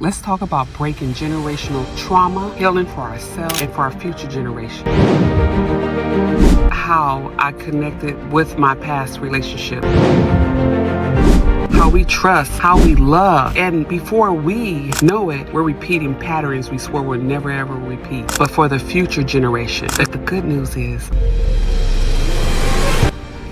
Let's talk about breaking generational trauma, healing for ourselves and for our future generation. How I connected with my past relationship. How we trust, how we love, and before we know it, we're repeating patterns we swore we'll never ever repeat. But for the future generation, but the good news is,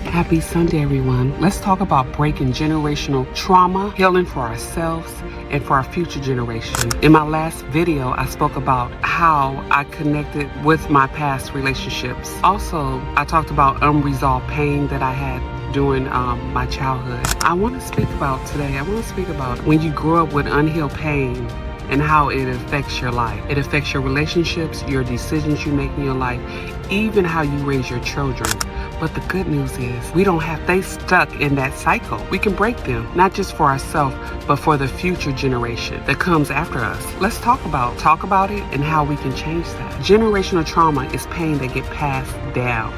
happy Sunday, everyone. Let's talk about breaking generational trauma, healing for ourselves and for our future generation. In my last video, I spoke about how I connected with my past relationships. Also, I talked about unresolved pain that I had during my childhood. I want to speak about when you grow up with unhealed pain and how it affects your life. It affects your relationships, your decisions you make in your life, even how you raise your children. But the good news is we don't have they stuck in that cycle. We can break them, not just for ourselves, but for the future generation that comes after us. Let's talk about it and how we can change that. Generational trauma is pain that get passed down,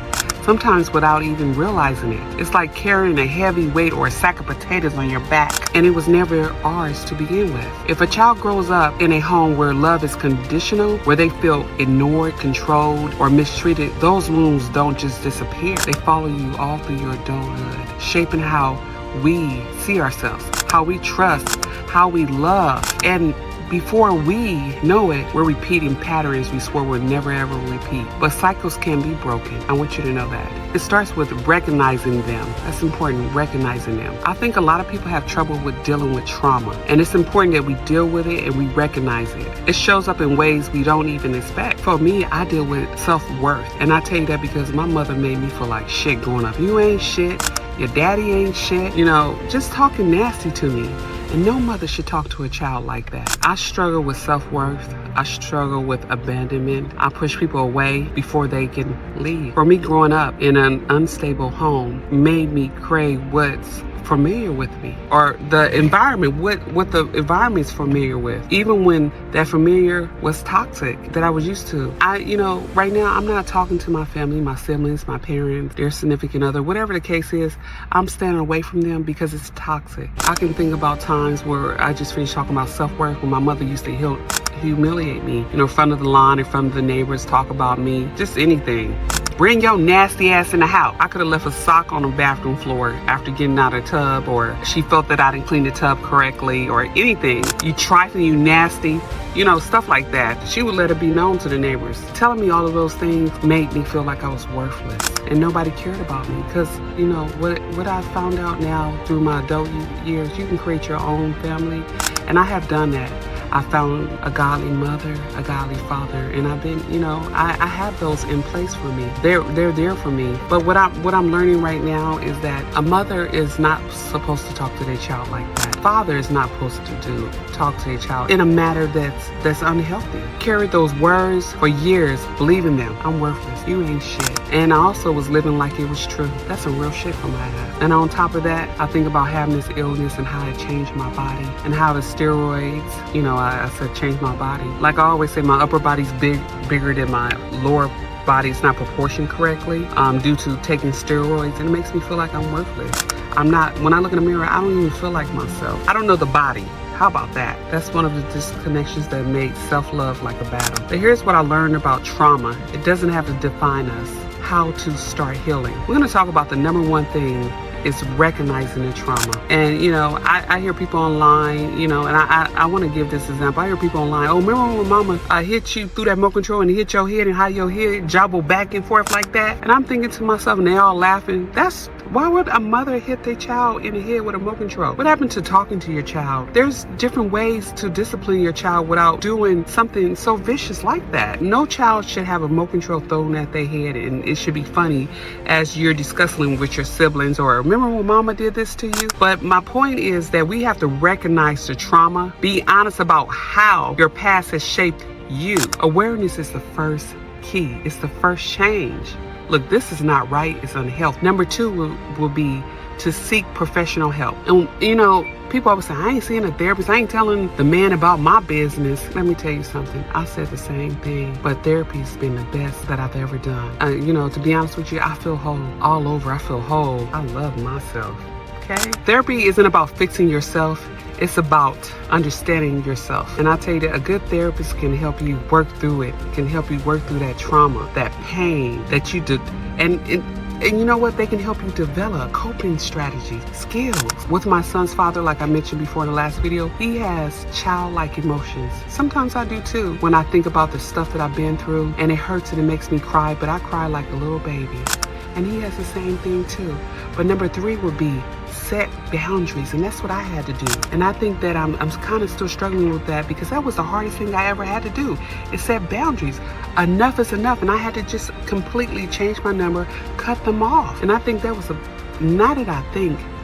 sometimes without even realizing it. It's like carrying a heavy weight or a sack of potatoes on your back, and it was never ours to begin with. If a child grows up in a home where love is conditional, where they feel ignored, controlled, or mistreated, those wounds don't just disappear. They follow you all through your adulthood, shaping how we see ourselves, how we trust, how we love, and before we know it, we're repeating patterns we swore we'll never ever repeat. But cycles can be broken. I want you to know that. It starts with recognizing them. That's important, recognizing them. I think a lot of people have trouble with dealing with trauma, and it's important that we deal with it and we recognize it. It shows up in ways we don't even expect. For me, I deal with self-worth, and I tell you that because my mother made me feel like shit growing up. You ain't shit. Your daddy ain't shit. You know, just talking nasty to me. And no mother should talk to a child like that. I struggle with self-worth. I struggle with abandonment. I push people away before they can leave. For me, growing up in an unstable home made me crave what's familiar with me, or the environment, what the environment's familiar with, even when that familiar was toxic that I was used to. Right now I'm not talking to my family, my siblings, my parents, their significant other, whatever the case is. I'm standing away from them because it's toxic. I can think about times where I just finished talking about self-worth when my mother used to humiliate me, in front of the lawn, in front of the neighbors, talk about me, just anything. Bring your nasty ass in the house. I could have left a sock on the bathroom floor after getting out of the tub, or she felt that I didn't clean the tub correctly, or anything. You trifling, you nasty, stuff like that. She would let it be known to the neighbors. Telling me all of those things made me feel like I was worthless, and nobody cared about me. Because, what I found out now through my adult years, you can create your own family, and I have done that. I found a godly mother, a godly father, and I've been, I have those in place for me. They're there for me. But what I'm learning right now is that a mother is not supposed to talk to their child like that. Father is not supposed to talk to their child in a manner that's unhealthy. Carried those words for years, believing them. I'm worthless. You ain't shit. And I also was living like it was true. That's some real shit from my ass. And on top of that, I think about having this illness and how it changed my body, and how the steroids, I said change my body. Like I always say, my upper body's bigger than my lower body. It's not proportioned correctly due to taking steroids, and it makes me feel like I'm worthless. When I look in the mirror, I don't even feel like myself. I don't know the body. How about that? That's one of the disconnections that made self-love like a battle. But here's what I learned about trauma. It doesn't have to define us. How to start healing. We're going to talk about the number one thing is recognizing the trauma. And, I hear people online, and I want to give this example. I hear people online, oh, remember when mama hit you through that remote control and hit your head, and how your head jobble back and forth like that? And I'm thinking to myself, and they all laughing, why would a mother hit their child in the head with a remote control? What happened to talking to your child? There's different ways to discipline your child without doing something so vicious like that. No child should have a remote control thrown at their head, and it should be funny as you're discussing with your siblings, or remember when mama did this to you? But my point is that we have to recognize the trauma, be honest about how your past has shaped you. Awareness is the first key. It's the first change. Look, this is not right. It's unhealthy. Number two will be to seek professional help. And, people always say, I ain't seeing a therapist. I ain't telling the man about my business. Let me tell you something. I said the same thing, but therapy's been the best that I've ever done. To be honest with you, I feel whole all over. I feel whole. I love myself. okay? Therapy isn't about fixing yourself. It's about understanding yourself. And I tell you that a good therapist can help you work through it, can help you work through that trauma, that pain that you did. And you know what? They can help you develop coping strategies, skills. With my son's father, like I mentioned before in the last video, he has childlike emotions. Sometimes I do too, when I think about the stuff that I've been through, and it hurts and it makes me cry, but I cry like a little baby. And he has the same thing too. But number 3 would be set boundaries, and that's what I had to do. And I think that I'm kind of still struggling with that, because that was the hardest thing I ever had to do, is set boundaries. Enough is enough, and I had to just completely change my number, cut them off. And I think that was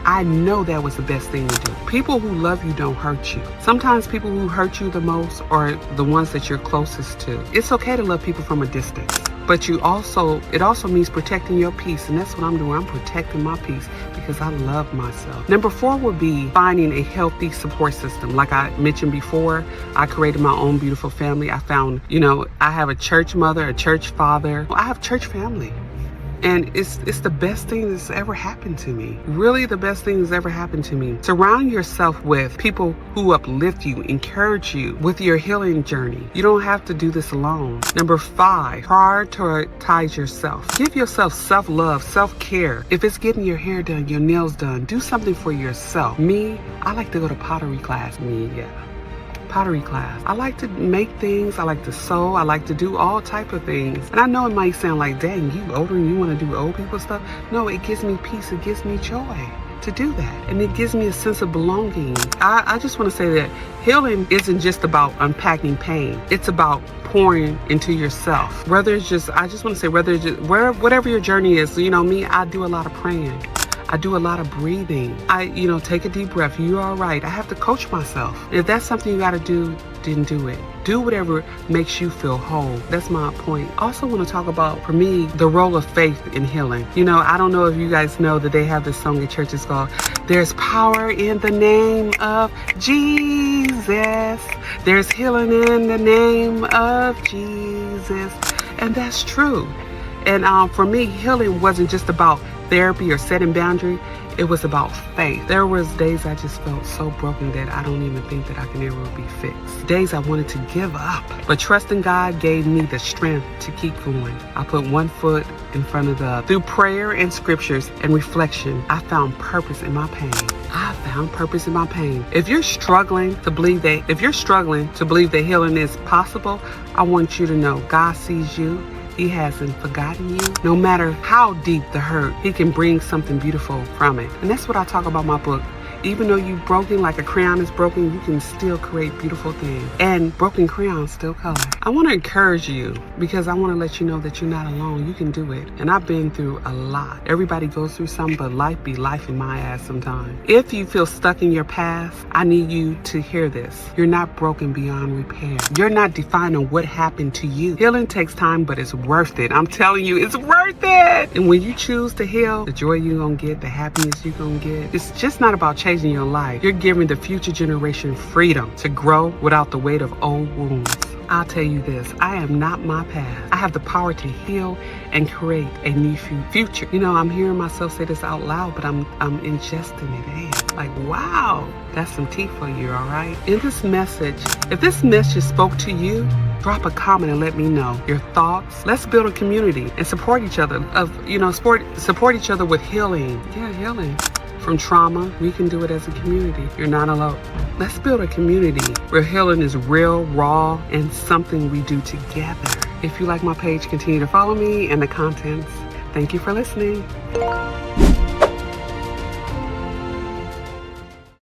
I know that was the best thing to do. People who love you don't hurt you. Sometimes people who hurt you the most are the ones that you're closest to. It's okay to love people from a distance, but it also means protecting your peace, and that's what I'm doing. I'm protecting my peace because I love myself. Number 4 would be finding a healthy support system. Like I mentioned before, I created my own beautiful family. I found, I have a church mother, a church father. I have church family. And it's the best thing that's ever happened to me. Really the best thing that's ever happened to me. Surround yourself with people who uplift you, encourage you with your healing journey. You don't have to do this alone. Number 5, prioritize yourself. Give yourself self-love, self-care. If it's getting your hair done, your nails done, do something for yourself. Me, I like to go to pottery class. Pottery class. I like to make things. I like to sew. I like to do all type of things. And I know it might sound like, dang, you older and you want to do old people stuff. No, it gives me peace. It gives me joy to do that. And it gives me a sense of belonging. I just want to say that healing isn't just about unpacking pain. It's about pouring into yourself. Whether it's just whatever your journey is. Me, I do a lot of praying. I do a lot of breathing. Take a deep breath. You're all right. I have to coach myself. If that's something you got to do, then do it. Do whatever makes you feel whole. That's my point. I also want to talk about, for me, the role of faith in healing. I don't know if you guys know that they have this song at churches called, "There's power in the name of Jesus. There's healing in the name of Jesus." And that's true. And for me, healing wasn't just about therapy or setting boundary. It was about faith. There was days I just felt so broken that I don't even think that I can ever be fixed. Days I wanted to give up. But trusting God gave me the strength to keep going. I put one foot in front of the other. Through prayer and scriptures and reflection, I found purpose in my pain. If you're struggling to believe that healing is possible, I want you to know God sees you. He hasn't forgotten you. No matter how deep the hurt, He can bring something beautiful from it. And that's what I talk about in my book. Even though you're broken, like a crayon is broken, you can still create beautiful things. And broken crayons still color. I want to encourage you, because I want to let you know that you're not alone. You can do it. And I've been through a lot. Everybody goes through something, but life be life in my ass sometimes. If you feel stuck in your past, I need you to hear this. You're not broken beyond repair. You're not defined on what happened to you. Healing takes time, but it's worth it. I'm telling you, it's worth it. And when you choose to heal, the joy you're going to get, the happiness you're going to get, it's just not about changing your life. You're giving the future generation freedom to grow without the weight of old wounds. I'll tell you this, I am not my past. I have the power to heal and create a new future. I'm hearing myself say this out loud, but I'm ingesting it in. Like, wow, that's some tea for you, all right? In this message, if this message spoke to you, drop a comment and let me know your thoughts. Let's build a community and support each other support each other with healing. Yeah, healing. From trauma, we can do it as a community. You're not alone. Let's build a community where healing is real, raw, and something we do together. If you like my page, continue to follow me and the contents. Thank you for listening.